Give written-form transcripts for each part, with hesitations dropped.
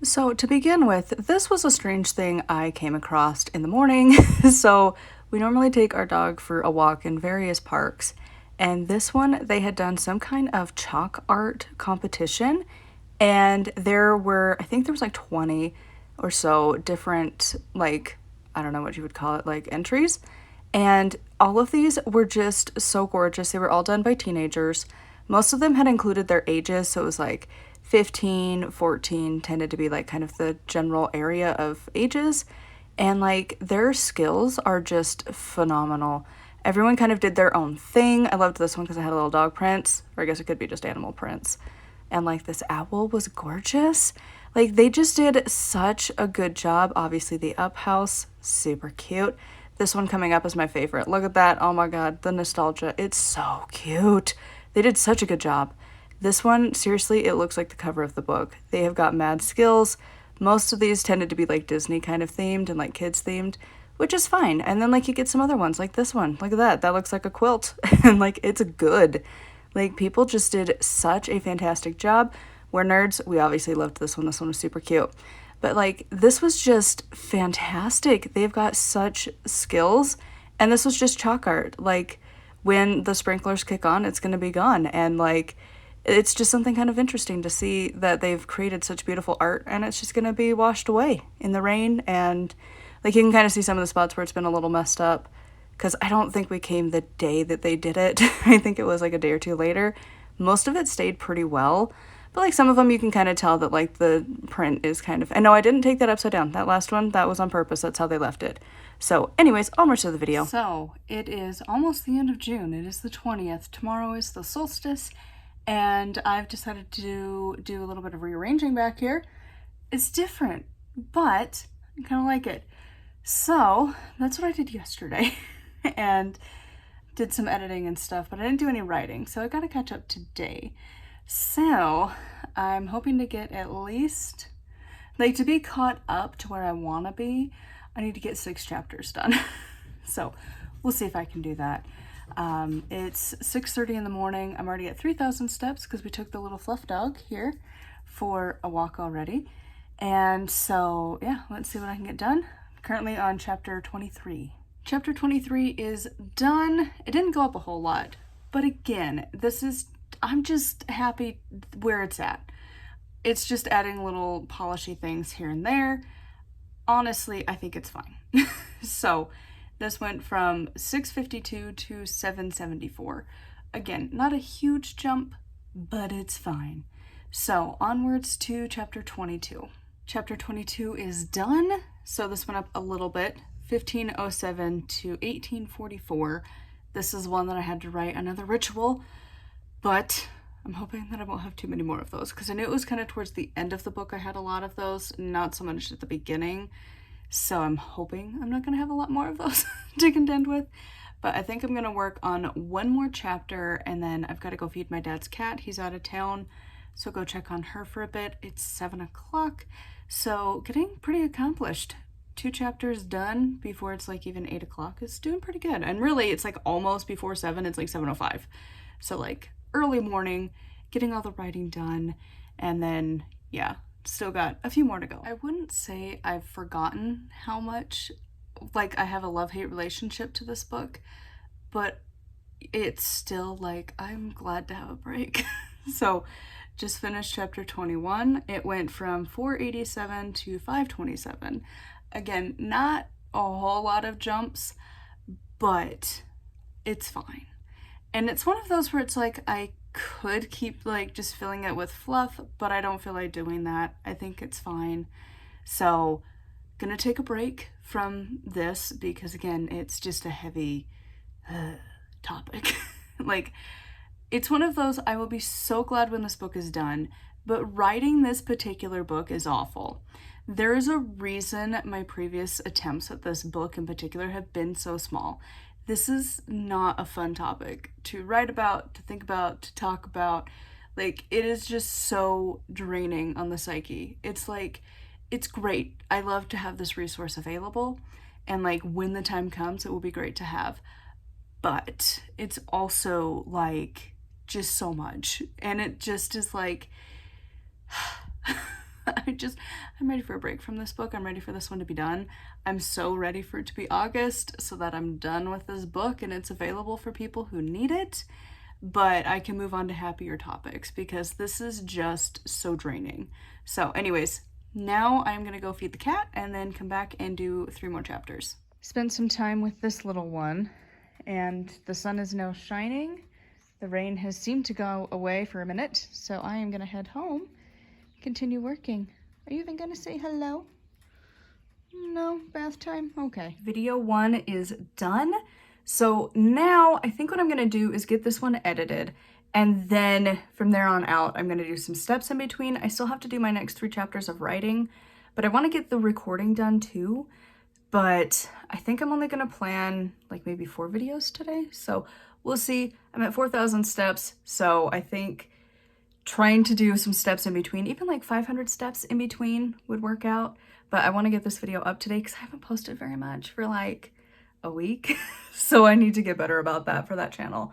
So, to begin with, this was a strange thing I came across in the morning. So, we normally take our dog for a walk in various parks, and this one they had done some kind of chalk art competition, and there were, I think there was like 20 or so different, like, I don't know what you would call it, like entries. And all of these were just so gorgeous. They were all done by teenagers. Most of them had included their ages, so it was like 15, 14 tended to be like kind of the general area of ages. And like their skills are just phenomenal. Everyone kind of did their own thing. I loved this one because I had a little dog prints, or I guess it could be just animal prints. And like this owl was gorgeous. Like they just did such a good job. Obviously, the up house, super cute. This one coming up is my favorite. Look at that. Oh my god, the nostalgia. It's so cute. They did such a good job. This one, seriously, it looks like the cover of the book. They have got mad skills. Most of these tended to be like Disney kind of themed and like kids themed, which is fine. And then like you get some other ones like this one. Look at that. That looks like a quilt. And like it's good. Like people just did such a fantastic job. We're nerds. We obviously loved this one. This one was super cute. But like this was just fantastic. They've got such skills. And this was just chalk art. Like when the sprinklers kick on, it's going to be gone. And like it's just something kind of interesting to see that they've created such beautiful art and it's just going to be washed away in the rain. And like you can kind of see some of the spots where it's been a little messed up because I don't think we came the day that they did it. I think it was like a day or two later. Most of it stayed pretty well, but like some of them you can kind of tell that like the print is kind of, and no, I didn't take that upside down. That last one, that was on purpose. That's how they left it. So anyways, onward to the video. So it is almost the end of June. It is the 20th. Tomorrow is the solstice. And I've decided to do a little bit of rearranging back here. It's different, but I kind of like it. So that's what I did yesterday and did some editing and stuff, but I didn't do any writing. So I got to catch up today. So I'm hoping to get at least, like to be caught up to where I want to be, I need to get 6 chapters done. So we'll see if I can do that. It's 6:30 in the morning. I'm already at 3,000 steps because we took the little fluff dog here for a walk already. And so, yeah, let's see what I can get done. I'm currently on chapter 23. Chapter 23 is done. It didn't go up a whole lot, but again, I'm just happy where it's at. It's just adding little polishy things here and there. Honestly, I think it's fine. So this went from 652 to 774. Again, not a huge jump, but it's fine. So onwards to chapter 22. Chapter 22 is done. So this went up a little bit, 1507 to 1844. This is one that I had to write another ritual, but I'm hoping that I won't have too many more of those because I knew it was kind of towards the end of the book I had a lot of those, not so much at the beginning. So I'm hoping I'm not going to have a lot more of those to contend with. But I think I'm going to work on one more chapter and then I've got to go feed my dad's cat. He's out of town. So go check on her for a bit. It's 7 o'clock. So getting pretty accomplished. 2 chapters done before it's like even 8 o'clock. It's doing pretty good. And really it's like almost before 7. It's like 7:05. So like early morning, getting all the writing done. And then, yeah. Still got a few more to go. I wouldn't say I've forgotten how much, like, I have a love-hate relationship to this book, but it's still, like, I'm glad to have a break. So, just finished chapter 21. It went from 487 to 527. Again, not a whole lot of jumps, but it's fine. And it's one of those where it's like, I could keep like just filling it with fluff, but I don't feel like doing that. I think it's fine. So gonna take a break from this because again, it's just a heavy topic. Like it's one of those, I will be so glad when this book is done, but writing this particular book is awful. There is a reason my previous attempts at this book in particular have been so small. This is not a fun topic to write about, to think about, to talk about. Like, it is just so draining on the psyche. It's like, it's great. I love to have this resource available. And like, when the time comes, it will be great to have. But it's also like, just so much. And it just is like, I'm ready for a break from this book. I'm ready for this one to be done. I'm so ready for it to be August so that I'm done with this book and it's available for people who need it. But I can move on to happier topics because this is just so draining. So anyways, now I'm gonna go feed the cat and then come back and do 3 more chapters. Spent some time with this little one and the sun is now shining. The rain has seemed to go away for a minute, so I am gonna head home, continue working. Are you even gonna say hello? No, bath time? Okay. Video 1 is done. So now I think what I'm gonna do is get this one edited, and then from there on out, I'm gonna do some steps in between. I still have to do my next 3 chapters of writing, but I wanna get the recording done too. But I think I'm only gonna plan like maybe 4 videos today. So we'll see. I'm at 4,000 steps. So I think trying to do some steps in between, even like 500 steps in between would work out. But I wanna get this video up today because I haven't posted very much for like a week. So I need to get better about that for that channel.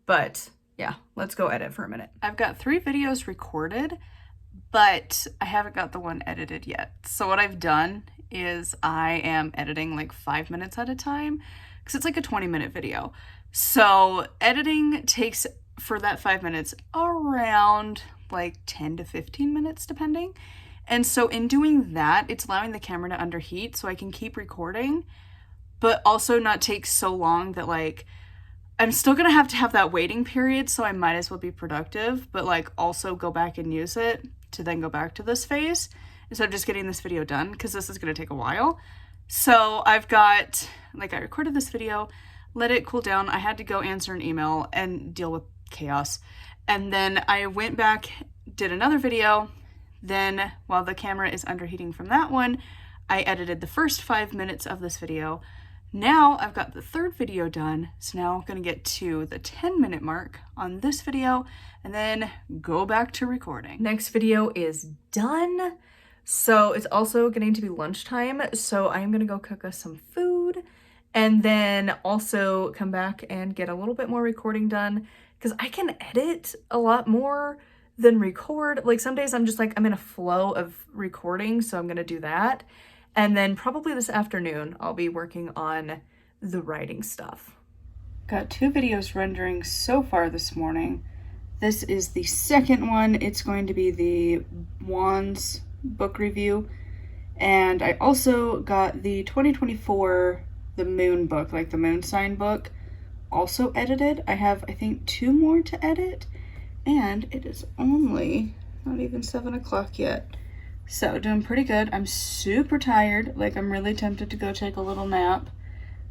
But yeah, let's go edit for a minute. I've got 3 videos recorded, but I haven't got the one edited yet. So what I've done is I am editing like 5 minutes at a time because it's like a 20-minute video. So editing takes, for that 5 minutes, around like 10 to 15 minutes depending. And so in doing that, it's allowing the camera to underheat so I can keep recording, but also not take so long that like I'm still gonna have to have that waiting period, so I might as well be productive, but like also go back and use it to then go back to this phase instead of just getting this video done, because this is gonna take a while. So I've got, like, I recorded this video, let it cool down. I had to go answer an email and deal with chaos. And then I went back, did another video. Then while the camera is underheating from that one, I edited the first 5 minutes of this video. Now I've got the 3rd video done, so now I'm gonna get to the 10-minute mark on this video and then go back to recording. Next video is done. So it's also getting to be lunchtime, so I'm gonna go cook us some food and then also come back and get a little bit more recording done because I can edit a lot more than record. Like some days I'm just like, I'm in a flow of recording, so I'm gonna do that. And then probably this afternoon, I'll be working on the writing stuff. Got 2 videos rendering so far this morning. This is the second one. It's going to be the Wands book review. And I also got the 2024, the moon book, like the moon sign book, also edited. I have, I think, 2 more to edit. And it is only not even 7 o'clock yet. So doing pretty good. I'm super tired. Like I'm really tempted to go take a little nap,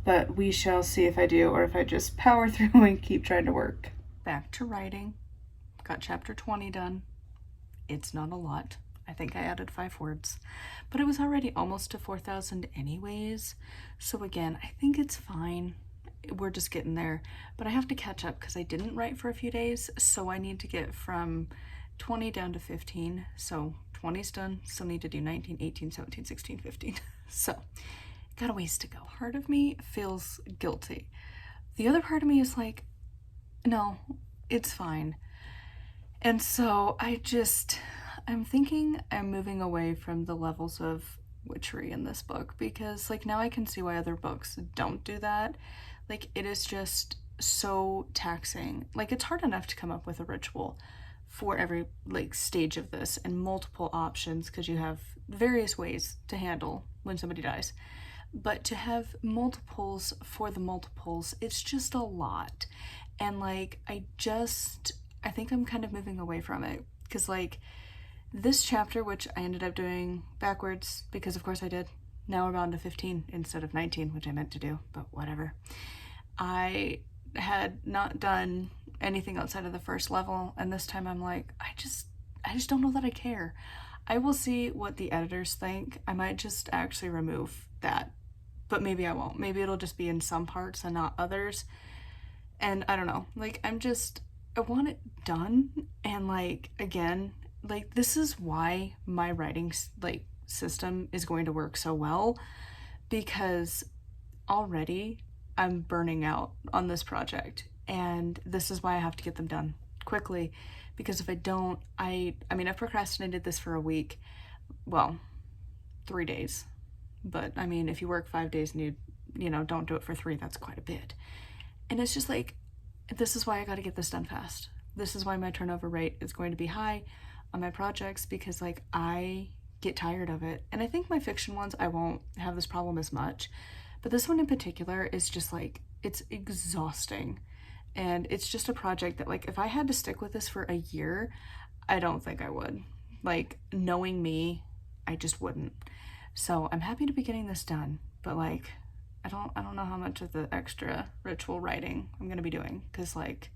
but we shall see if I do or if I just power through and keep trying to work. Back to writing. Got chapter 20 done. It's not a lot. I think I added 5 words, but it was already almost to 4,000 anyways. So again, I think it's fine. We're just getting there, but I have to catch up because I didn't write for a few days. So I need to get from 20 down to 15. So 20's done, still need to do 19, 18, 17, 16, 15. So, got a ways to go. Part of me feels guilty. The other part of me is like, no, it's fine. And so I'm thinking I'm moving away from the levels of witchery in this book because like now I can see why other books don't do that. Like it is just so taxing. Like it's hard enough to come up with a ritual for every like stage of this and multiple options because you have various ways to handle when somebody dies, but to have multiples for the multiples, it's just a lot. And like I think I'm kind of moving away from it because like this chapter, which I ended up doing backwards because of course I did, now we're on to 15 instead of 19, which I meant to do, but whatever. I had not done anything outside of the first level, and this time I'm like, I just don't know that I care. I will see what the editors think. I might just actually remove that, but maybe I won't. Maybe it'll just be in some parts and not others. And I don't know, like I want it done. And like again, like this is why my writing like system is going to work so well, because already I'm burning out on this project. And this is why I have to get them done quickly, because if I don't, I mean, I've procrastinated this for a week, well, 3 days. But I mean, if you work 5 days and you know, don't do it for 3, that's quite a bit. And it's just like, this is why I got to get this done fast. This is why my turnover rate is going to be high on my projects, because like I get tired of it. And I think my fiction ones, I won't have this problem as much. But this one in particular is just like, it's exhausting. And it's just a project that like, if I had to stick with this for a year, I don't think I would. Like, knowing me, I just wouldn't. So I'm happy to be getting this done, but like, I don't know how much of the extra ritual writing I'm gonna be doing, because like,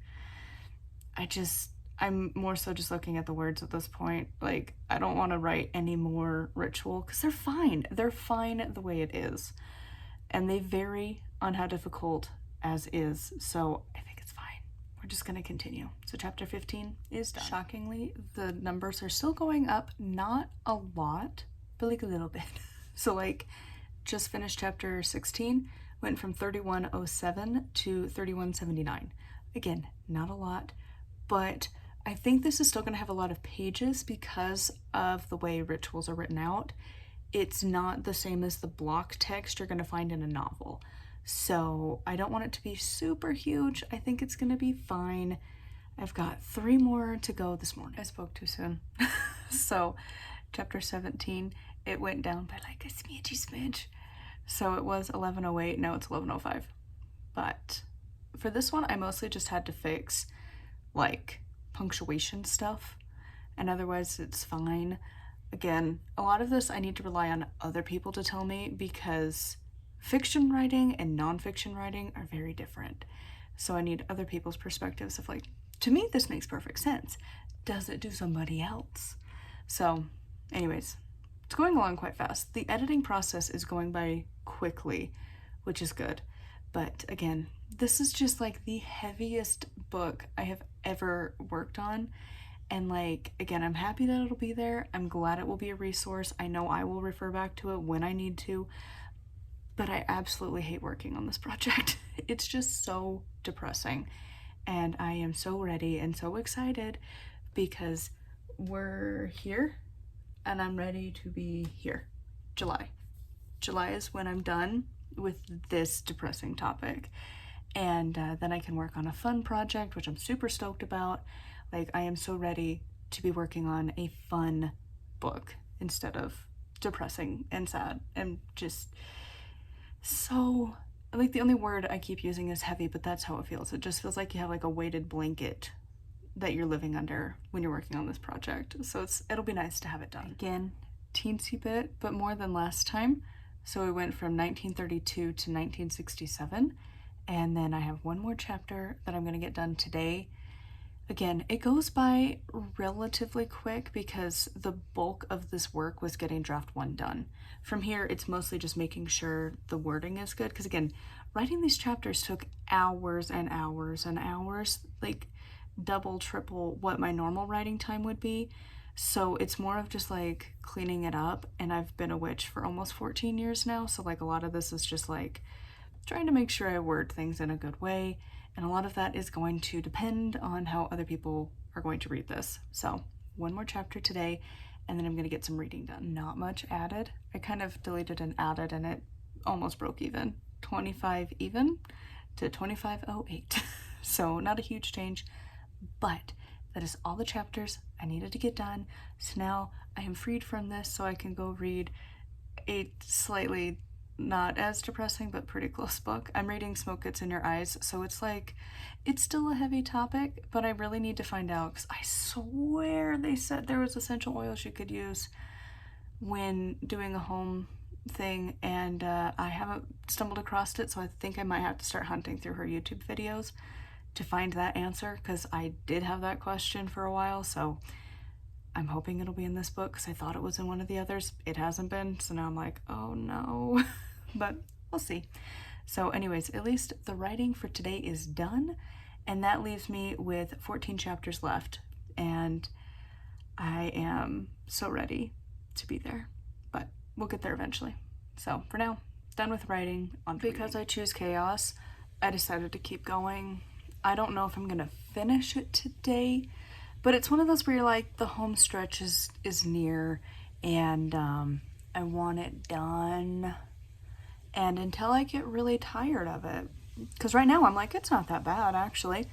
I'm more so just looking at the words at this point. Like, I don't want to write any more ritual because they're fine. They're fine the way it is, and they vary on how difficult as is. So I think it's fine. We're just gonna continue. So chapter 15 is done. Shockingly, the numbers are still going up, not a lot, but like a little bit. So like, just finished chapter 16, went from 3107 to 3179. Again, not a lot, but I think this is still going to have a lot of pages because of the way rituals are written out. It's not the same as the block text you're going to find in a novel. So I don't want it to be super huge. I think it's going to be fine. I've got 3 more to go this morning. I spoke too soon. So chapter 17, it went down by like a smidge. So it was 11:08, now it's 11:05. But for this one, I mostly just had to fix like punctuation stuff, and otherwise it's fine. Again, a lot of this I need to rely on other people to tell me, because fiction writing and nonfiction writing are very different. So I need other people's perspectives of like, to me this makes perfect sense. Does it to somebody else? So anyways, it's going along quite fast. The editing process is going by quickly, which is good. But again, this is just like the heaviest book I have ever worked on. And like, again, I'm happy that it'll be there. I'm glad it will be a resource. I know I will refer back to it when I need to, but I absolutely hate working on this project. It's just so depressing. And I am so ready and so excited because we're here and I'm ready to be here. July. July is when I'm done with this depressing topic. And then I can work on a fun project, which I'm super stoked about. Like, I am so ready to be working on a fun book instead of depressing and sad and just so, like, the only word I keep using is heavy, but that's how it feels. It just feels like you have like a weighted blanket that you're living under when you're working on this project. So it'll be nice to have it done. Again, teensy bit, but more than last time. So we went from 1932 to 1967. And then I have one more chapter that I'm going to get done today. Again, it goes by relatively quick because the bulk of this work was getting draft 1 done. From here, it's mostly just making sure the wording is good. Because again, writing these chapters took hours and hours and hours, like double, triple what my normal writing time would be. So it's more of just like cleaning it up. And I've been a witch for almost 14 years now. So like a lot of this is just like trying to make sure I word things in a good way. And a lot of that is going to depend on how other people are going to read this. So one more chapter today, and then I'm going to get some reading done. Not much added. I kind of deleted and added, and it almost broke even. 25 even to 2508. So not a huge change, but that is all the chapters I needed to get done. So now I am freed from this, so I can go read a slightly not as depressing but pretty close book. I'm reading Smoke Gets in Your Eyes, so it's like, it's still a heavy topic, but I really need to find out, because I swear they said there was essential oils you could use when doing a home thing, and I haven't stumbled across it, so I think I might have to start hunting through her YouTube videos to find that answer, because I did have that question for a while. So I'm hoping it'll be in this book, because I thought it was in one of the others. It hasn't been, so now I'm like, oh no. But we'll see. So anyways, at least the writing for today is done, and that leaves me with 14 chapters left, and I am so ready to be there. But we'll get there eventually. So for now, done with writing. Because I choose chaos, I decided to keep going. I don't know if I'm gonna finish it today, but it's one of those where you're like, the home stretch is near, and I want it done. And until I get really tired of it, because right now I'm like, it's not that bad actually.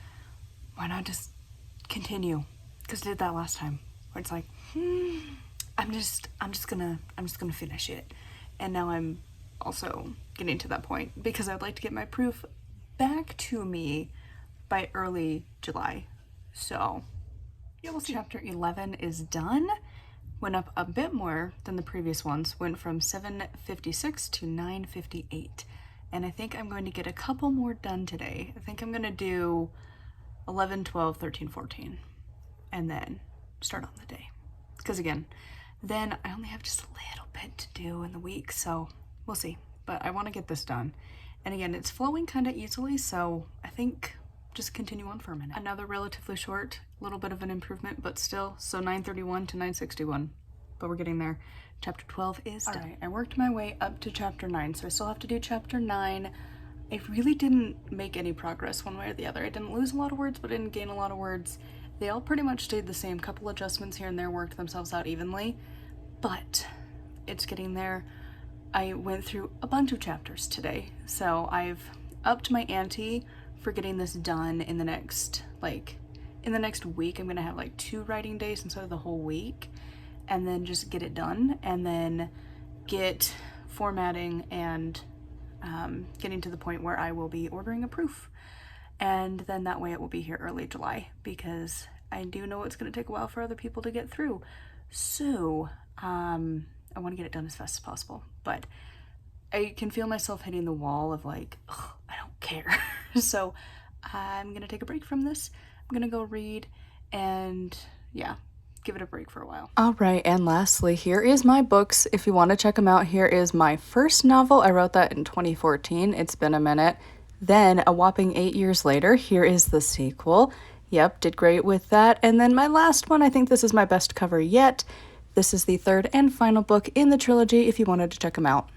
Why not just continue? Because I did that last time, where it's like, I'm just gonna finish it. And now I'm also getting to that point because I'd like to get my proof back to me by early July. So yeah, we'll see. Chapter 11 is done. Went up a bit more than the previous ones. Went from 756 to 958. And I think I'm going to get a couple more done today. I think I'm going to do 11, 12, 13, 14. And then start on the day. Because again, then I only have just a little bit to do in the week. So we'll see. But I want to get this done. And again, it's flowing kind of easily. So I think just continue on for a minute. Another relatively short, little bit of an improvement, but still, so 931 to 961, but we're getting there. Chapter 12 is done. All right, I worked my way up to chapter 9, so I still have to do chapter 9. I really didn't make any progress one way or the other. I didn't lose a lot of words, but I didn't gain a lot of words. They all pretty much stayed the same. Couple adjustments here and there worked themselves out evenly, but it's getting there. I went through a bunch of chapters today, so I've upped my ante for getting this done in the next week. I'm gonna have like 2 writing days instead of the whole week, and then just get it done, and then get formatting and getting to the point where I will be ordering a proof, and then that way it will be here early July, because I do know it's gonna take a while for other people to get through. So I want to get it done as fast as possible, but I can feel myself hitting the wall of like, ugh, I don't care. So I'm gonna take a break from this. I'm gonna go read and yeah, give it a break for a while. All right, and lastly, here is my books. If you want to check them out, here is my first novel. I wrote that in 2014. It's been a minute. Then a whopping 8 years later, here is the sequel. Yep, did great with that. And then my last one, I think this is my best cover yet. This is the third and final book in the trilogy if you wanted to check them out.